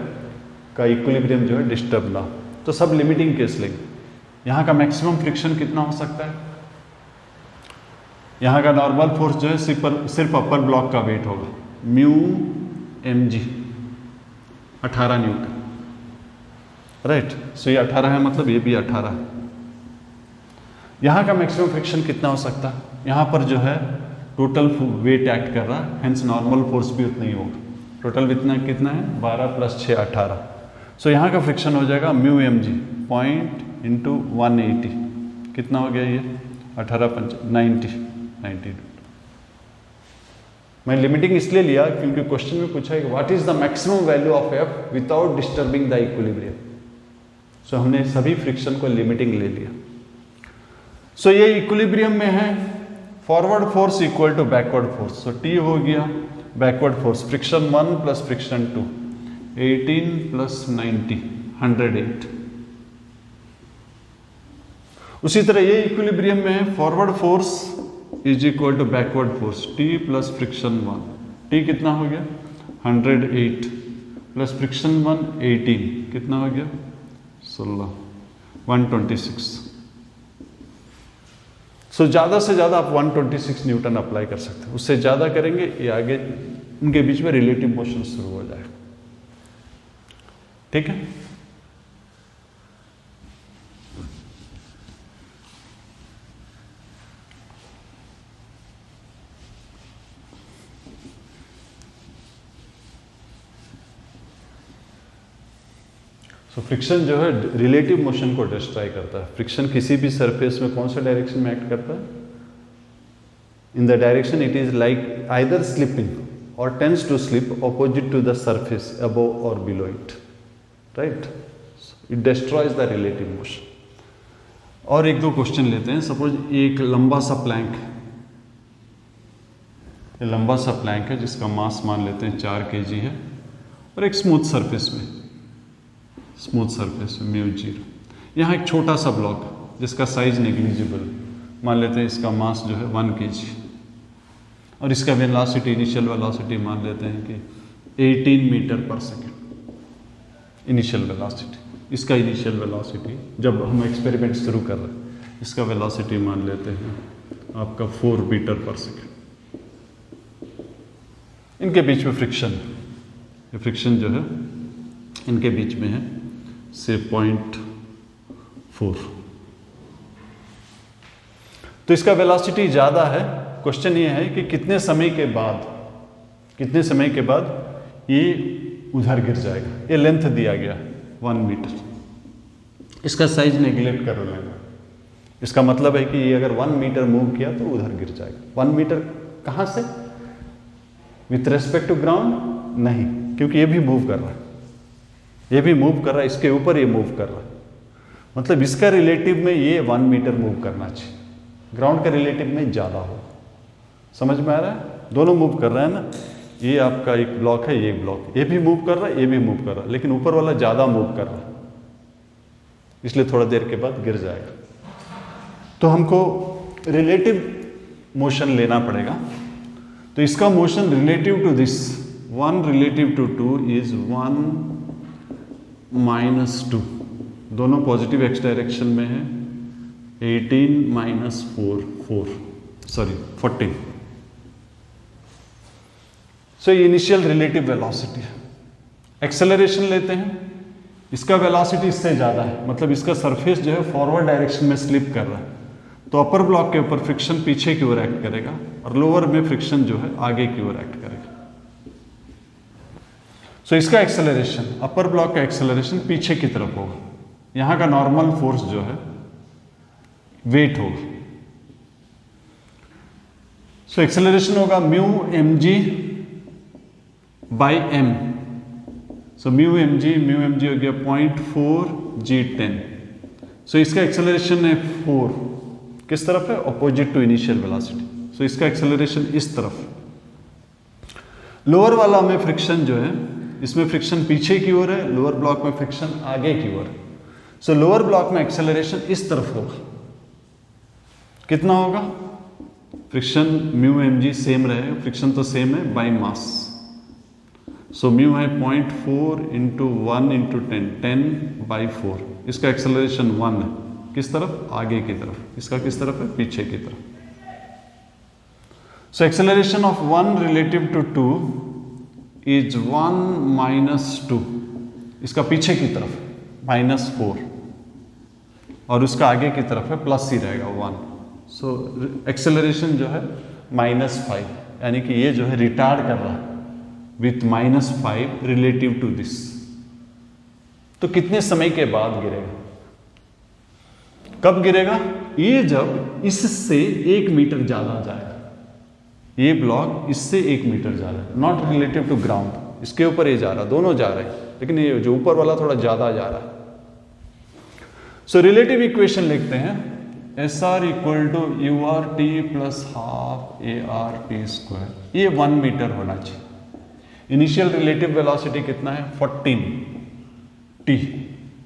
का इक्विलिब्रियम जो है डिस्टर्ब ना हो। तो सब लिमिटिंग केस लेंगे। यहाँ का मैक्सिमम फ्रिक्शन कितना हो सकता है? यहाँ का नॉर्मल फोर्स जो है सिर्फ अपर ब्लॉक का वेट होगा, mu mg 18 Newton, right. So ये 18 है, मतलब ये भी 18 है। यहाँ का मैक्सिमम फ्रिक्शन कितना हो सकता है? यहाँ पर जो है टोटल वेट एक्ट कर रहा है, हेंस नॉर्मल फोर्स भी उतना ही होगा। टोटल कितना है 12 + 6 18। सो यहाँ का फ्रिक्शन हो जाएगा म्यू mg पॉइंट इंटू 180, कितना हो गया ये 18 × 90। मैं लिमिटिंग इसलिए लिया क्योंकि क्वेश्चन में पूछा है कि what is the maximum value of F without disturbing the equilibrium. So हमने सभी फ्रिक्शन को लिमिटिंग ले लिया। सो ये इक्विलिब्रियम में है, forward force equal to backward force. So T हो गया बैकवर्ड फोर्स, फ्रिक्शन 1 + फ्रिक्शन 2, 18 + 90 108। उसी तरह ये इक्विलिब्रियम में है, forward force is equal to backward force, T + friction 1। T कितना हो गया 108 + फ्रिक्शन 1 18, कितना हो गया 16 126। सो ज़्यादा से ज़्यादा आप 126 न्यूटन अप्लाई कर सकते हैं। उससे ज़्यादा करेंगे ये आगे उनके बीच में रिलेटिव मोशन शुरू हो जाएगा, ठीक है। सो फ्रिक्शन जो है रिलेटिव मोशन को डिस्ट्रॉय करता है। फ्रिक्शन किसी भी सरफेस में कौन सा डायरेक्शन में एक्ट करता है? In the direction it is like either slipping और tends to slip opposite to the surface above और below it, right. It destroys the relative motion. और एक दो क्वेश्चन लेते हैं। सपोज एक लंबा सा प्लैंक, ये लंबा सा प्लैंक है जिसका मास मान लेते हैं 4 kg है, और एक स्मूथ सरफेस में म्यू 0। यहाँ एक छोटा सा ब्लॉक जिसका साइज नेग्लिजिबल, मान लेते हैं इसका मास जो है 1 kg, और इसका वेलोसिटी, इनिशियल वेलोसिटी मान लेते हैं कि 18 मीटर/सेकेंड इनिशियल वेलोसिटी। इसका इनिशियल वेलोसिटी जब हम एक्सपेरिमेंट शुरू कर रहे हैं, इसका वेलोसिटी मान लेते हैं आपका 4 मीटर/सेकेंड। इनके बीच में फ्रिक्शन, ये फ्रिक्शन जो है इनके बीच में है से 0.4। तो इसका वेलोसिटी ज़्यादा है। क्वेश्चन ये है कि कितने समय के बाद ये उधर गिर जाएगा। ये लेंथ दिया गया 1 मीटर, इसका साइज नेग्लेक्ट कर लेना। इसका मतलब है कि ये अगर 1 मीटर मूव किया तो उधर गिर जाएगा। 1 मीटर कहाँ से? विथ रेस्पेक्ट टू ग्राउंड नहीं, क्योंकि ये भी मूव कर रहा है, ये भी मूव कर रहा है, इसके ऊपर ये मूव कर रहा है। मतलब इसका रिलेटिव में ये 1 मीटर मूव करना चाहिए, ग्राउंड का रिलेटिव में ज़्यादा हो। समझ में आ रहा है? दोनों मूव कर रहे हैं ना। ये आपका एक ब्लॉक है, ये एक ब्लॉक, ये भी मूव कर रहा है, ये भी मूव कर रहा है, लेकिन ऊपर वाला ज़्यादा मूव कर रहा है, इसलिए थोड़ा देर के बाद गिर जाएगा। तो हमको रिलेटिव मोशन लेना पड़ेगा। तो इसका motion relative to this 1 relative to 2 is 1 -2, दोनों पॉजिटिव एक्स डायरेक्शन में है। 18 - 14। सो ये इनिशियल रिलेटिव वेलोसिटी है। एक्सेलरेशन लेते हैं, इसका वेलोसिटी इससे ज़्यादा है, मतलब इसका सरफेस जो है फॉरवर्ड डायरेक्शन में स्लिप कर रहा है, तो अपर ब्लॉक के ऊपर फ्रिक्शन पीछे की ओर एक्ट करेगा और लोअर में फ्रिक्शन जो है आगे की ओर एक्ट करेगा। सो इसका एक्सेलरेशन, अपर ब्लॉक का एक्सेलरेशन पीछे की तरफ होगा। यहां का नॉर्मल फोर्स जो है वेट होगा। सो एक्सेलरेशन होगा mu mg by m। So mu mg हो गया 0.4 g10। सो इसका एक्सेलरेशन है 4, किस तरफ है? Opposite to initial velocity. So इसका एक्सेलरेशन इस तरफ। लोअर वाला में फ्रिक्शन जो है, इसमें फ्रिक्शन पीछे की ओर है, लोअर ब्लॉक में फ्रिक्शन आगे की ओर है। सो लोअर ब्लॉक में एक्सेलरेशन इस तरफ होगा। कितना होगा? फ्रिक्शन म्यू mg सेम रहेगा, फ्रिक्शन तो सेम है, बाई मास। सो म्यू है 0.4 × 1 × 10, 10/4। इसका एक्सेलरेशन 1 है, किस तरफ? आगे की तरफ। इसका किस तरफ है? पीछे की तरफ। So acceleration of 1 relative to 2 is 1 - 2, इसका पीछे की तरफ -4 और उसका आगे की तरफ है प्लस ही रहेगा 1। सो एक्सेलरेशन जो है -5, यानी कि ये जो है रिटार्ड कर रहा है विथ -5 रिलेटिव टू दिस। तो कितने समय के बाद गिरेगा? कब गिरेगा? ये जब इससे 1 मीटर ज्यादा जाएगा। ये ब्लॉक इससे 1 मीटर ज्यादा है, नॉट रिलेटिव टू ग्राउंड। इसके ऊपर ये जा रहा, दोनों जा रहे हैं, लेकिन ये जो ऊपर वाला थोड़ा ज्यादा जा रहा है। सो रिलेटिव इक्वेशन लिखते हैं, SR = URT + ½ ART²। ये 1 मीटर होना चाहिए। इनिशियल रिलेटिव वेलोसिटी कितना है? 14 t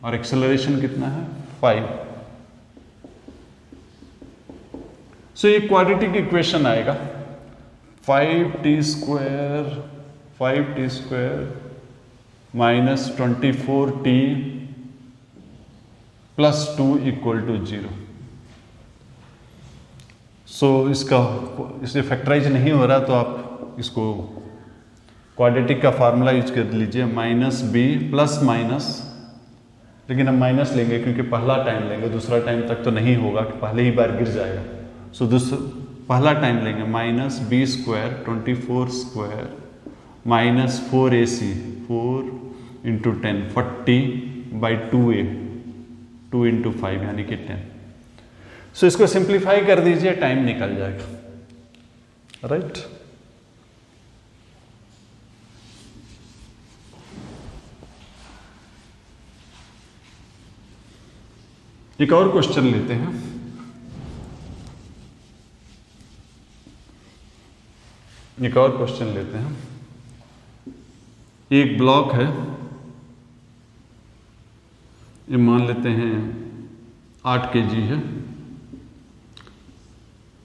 और एक्सेलरेशन कितना है? 5। सो ये क्वाड्रेटिक इक्वेशन आएगा 5t² - 24t + 2 = 0। सो इसे फैक्टराइज नहीं हो रहा, तो आप इसको क्वाड्रेटिक का फार्मूला यूज कर लीजिए, -b +-, लेकिन हम माइनस लेंगे क्योंकि पहला टाइम लेंगे, दूसरा टाइम तक तो नहीं होगा कि पहले ही बार गिर जाएगा। सो पहला टाइम लेंगे -b² 24² - 4ac 4 × 10 40/2a 2 × 5 यानी कि 10। सो इसको सिंप्लीफाई कर दीजिए, टाइम निकल जाएगा, राइट। एक और क्वेश्चन लेते हैं। एक ब्लॉक है, ये मान लेते हैं 8 kg है,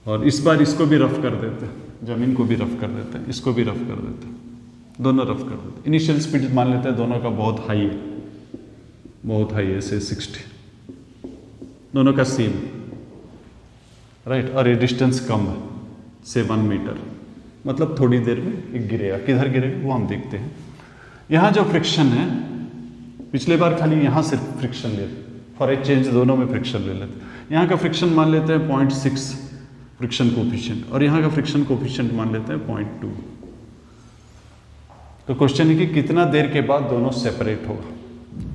और इस बार इसको भी रफ कर देते हैं, जमीन को भी रफ कर देते हैं, इसको भी रफ कर देते हैं, दोनों रफ कर देते हैं। इनिशियल स्पीड मान लेते हैं दोनों का बहुत हाई है, से 60, दोनों का सेम, राइट। और ये डिस्टेंस कम है, से 1 मीटर, मतलब थोड़ी देर में एक गिरेगा। किधर गिरेगा वो हम देखते हैं। यहाँ जो फ्रिक्शन है, पिछले बार खाली यहाँ से फ्रिक्शन ले, फॉर ए चेंज दोनों में फ्रिक्शन ले लेते। यहाँ का फ्रिक्शन मान लेते हैं 0.6 फ्रिक्शन कोफिशिएंट, और यहाँ का फ्रिक्शन कोफिशिएंट मान लेते हैं 0.2। तो क्वेश्चन है कि कितना देर के बाद दोनों सेपरेट होगा।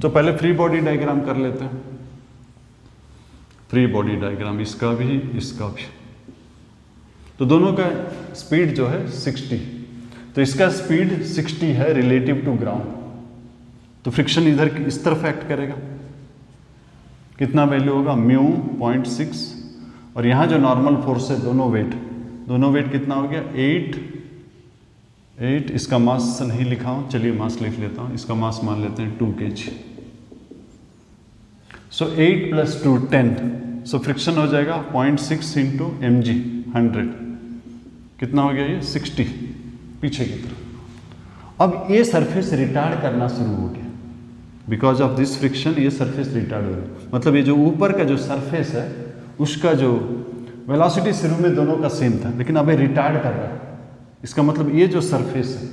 तो पहले फ्री बॉडी डायग्राम कर लेते हैं। फ्री बॉडी डायग्राम, इसका भी। तो दोनों का स्पीड जो है 60, तो इसका स्पीड 60 है रिलेटिव टू ग्राउंड, तो फ्रिक्शन इधर इस तरफ एक्ट करेगा। कितना वैल्यू होगा? म्यू 0.6, और यहाँ जो नॉर्मल फोर्स है, दोनों वेट कितना हो गया? 8। इसका मास नहीं लिखा हूँ, चलिए मास लिख लेता हूँ। इसका मास मान लेते हैं 2 kg। सो 8 + 2 10, सो फ्रिक्शन हो जाएगा 0.6 × mg 100, कितना हो गया ये 60 पीछे की तरफ। अब ये सरफेस रिटार्ड करना शुरू हो गया, बिकॉज ऑफ दिस फ्रिक्शन ये सरफेस रिटार्ड हो गया। मतलब ये जो ऊपर का जो सरफेस है उसका जो वेलोसिटी शुरू में दोनों का सेम था, लेकिन अब ये रिटार्ड कर रहा है। इसका मतलब ये जो सरफेस है,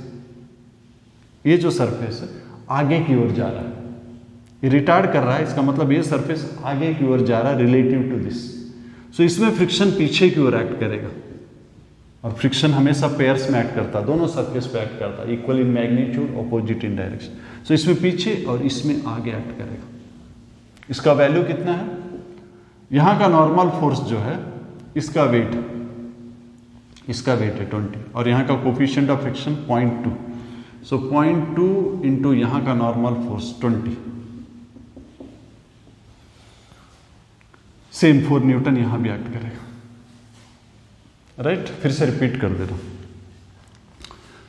ये जो सरफेस है आगे की ओर जा रहा है, ये रिटार्ड कर रहा है। इसका मतलब ये सरफेस आगे की ओर जा रहा है रिलेटिव टू दिस। सो इसमें फ्रिक्शन पीछे की ओर एक्ट करेगा, और फ्रिक्शन हमेशा पेयर्स में एक्ट करता है, दोनों सरफेस पे एक्ट करता है, equal in magnitude, opposite in direction. So इसमें पीछे और इसमें आगे एक्ट करेगा। इसका वैल्यू कितना है? यहाँ का नॉर्मल फोर्स जो है इसका वेट है 20, और यहाँ का coefficient of friction 0.2। So 0.2 into यहाँ का नॉर्मल फोर्स 20, सेम 4 न्यूटन यहाँ भी एक्ट करेगा। राइट, फिर से रिपीट कर दे रहा हूँ,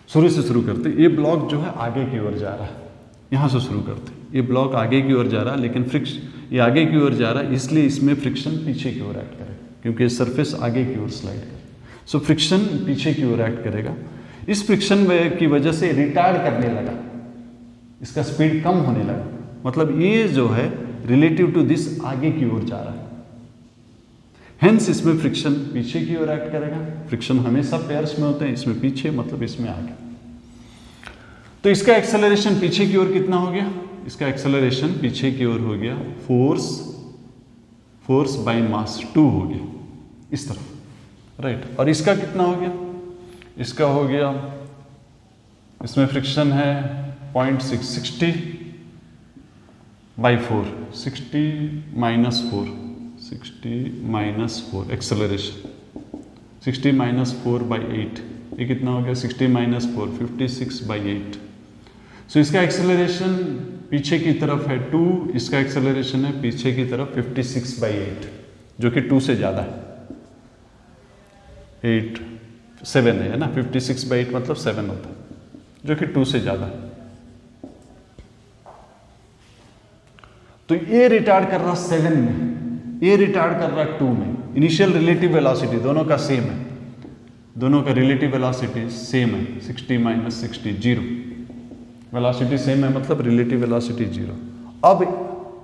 शुरू से शुरू करते। ये ब्लॉक जो है आगे की ओर जा रहा है, यहाँ से शुरू करते। ये ब्लॉक आगे की ओर जा रहा है, लेकिन ये आगे की ओर जा रहा है, इसलिए इसमें फ्रिक्शन पीछे की ओर एक्ट करेगा, क्योंकि ये सरफेस आगे की ओर स्लाइड करेगा। सो फ्रिक्शन पीछे की ओर एक्ट करेगा। इस फ्रिक्शन की वजह से रिटार्ड करने लगा, इसका स्पीड कम होने लगा। मतलब ये जो है रिलेटिव टू दिस आगे की ओर जा रहा है, हेंस इसमें फ्रिक्शन पीछे की ओर एक्ट करेगा। फ्रिक्शन हमेशा पेयर्स में होते हैं, इसमें पीछे मतलब इसमें आगे। तो इसका एक्सेलरेशन पीछे की ओर कितना हो गया? इसका एक्सेलरेशन पीछे की ओर हो गया फोर्स बाय मास 2 हो गया इस तरफ। राइट, और इसका कितना हो गया? इसका हो गया, इसमें फ्रिक्शन है 0.6, 60 बाई 4, 60 - 4 एक्सेलरेशन 60 - 4 बाई 8, ये कितना हो गया? 60 - 4 56 बाई 8। सो इसका एक्सेलरेशन पीछे की तरफ है 2, इसका एक्सेलरेशन है पीछे की तरफ 56 बाई 8, जो कि 2 से ज़्यादा है। 7 है ना, 56 बाई 8 मतलब 7 होता है, जो कि 2 से ज़्यादा है। तो ये रिटार्ड कर रहा 7 में, ये रिटार्ड कर रहा 2 में। इनिशियल रिलेटिव वेलोसिटी दोनों का सेम है, दोनों का रिलेटिव वेलोसिटी सेम है, 60 - 60 0। वेलोसिटी सेम है मतलब रिलेटिव वेलोसिटी 0। अब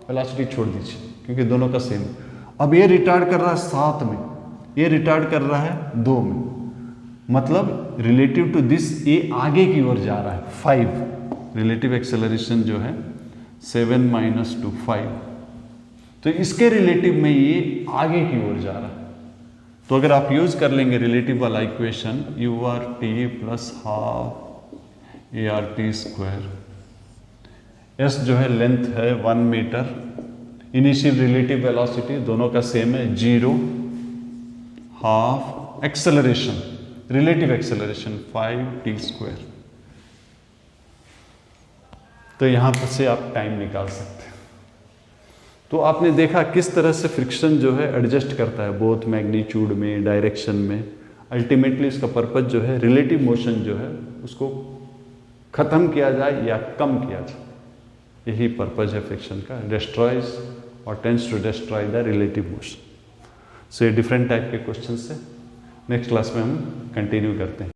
वेलोसिटी छोड़ दीजिए क्योंकि दोनों का सेम। अब ये रिटार्ड कर रहा है 7 में, ये रिटार्ड कर रहा है 2 में, मतलब रिलेटिव टू दिस ये आगे की ओर जा रहा है 5। रिलेटिव एक्सेलरेशन जो है 7 - 2 5, तो इसके रिलेटिव में ये आगे की ओर जा रहा है। तो अगर आप यूज कर लेंगे रिलेटिव वाला इक्वेशन URT + ½ ART², S जो है लेंथ है 1 मीटर, इनिशियल रिलेटिव वेलोसिटी दोनों का सेम है 0, ½ एक्सेलरेशन रिलेटिव एक्सेलरेशन 5t²। तो यहां पर से आप टाइम निकाल सकते हैं। तो आपने देखा किस तरह से फ्रिक्शन जो है एडजस्ट करता है बोथ मैग्नीट्यूड में, डायरेक्शन में। अल्टीमेटली इसका पर्पज जो है रिलेटिव मोशन जो है उसको खत्म किया जाए या कम किया जाए, यही पर्पज है फ्रिक्शन का, डिस्ट्रॉयज और tends to destroy the relative motion. So ये डिफरेंट टाइप के क्वेश्चन से नेक्स्ट क्लास में हम कंटिन्यू करते हैं।